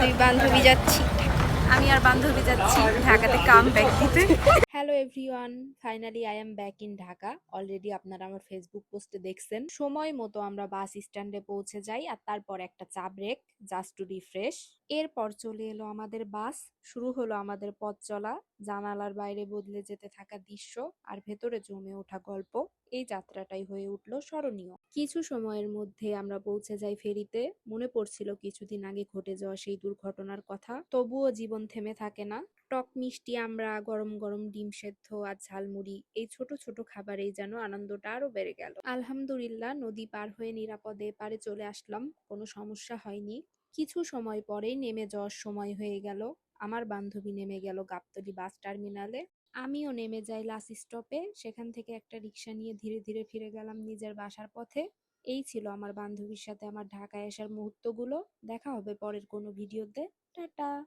দুই বান্ধবী যাচ্ছি। আমি আর বান্ধবী যাচ্ছি ঢাকাতে কাম ব্যাক দিতে। Hello everyone, finally I am back in Dhaka. Already আপনারা আমার ফেসবুক পোস্টে দেখছেন। সময় মতো আমরা বাস স্ট্যান্ডে পৌঁছে যাই আর তারপর একটা চা ব্রেক, জাস্ট টু রিফ্রেশ। এরপর চলে এলো আমাদের বাস। শুরু হলো আমাদের পথ চলা। জানালার বাইরে বদলে যেতে থাকা দৃশ্য আর ভেতরে জমে ওঠা গল্প। এই যাত্রাটাই হয়ে উঠলো স্মরণীয়। কিছু সময়ের মধ্যে আমরা পৌঁছে যাই ফেরিতে। মনে পড়ছিল কিছুদিন আগে ঘটে যাওয়া সেই দুর্ঘটনার কথা। তবুও জীবন থেমে থাকে না। টক মিষ্টি আমরা, গরম গরম ডিম সেদ্ধ আর ঝালমুড়ি, এই ছোট ছোট খাবারেই যেন আনন্দটা আরো বেড়ে গেল। আলহামদুলিল্লাহ, নদী পার হয়ে নিরাপদে এপারে চলে আসলাম। কোনো সমস্যা হয়নি। কিছু সময় পরেই নেমে যাওয়ার সময় হয়ে গেল। আমার বান্ধবী নেমে গেল গাবতলী বাস টার্মিনালে। আমিও নেমে যাই লাস্ট স্টপে। সেখান থেকে একটা রিক্সা নিয়ে ধীরে ধীরে ফিরে গেলাম নিজের বাসার পথে। এই ছিল আমার বান্ধবীর সাথে আমার ঢাকায় আসার মুহূর্তগুলো। দেখা হবে পরের কোনো ভিডিওতে। টাটা।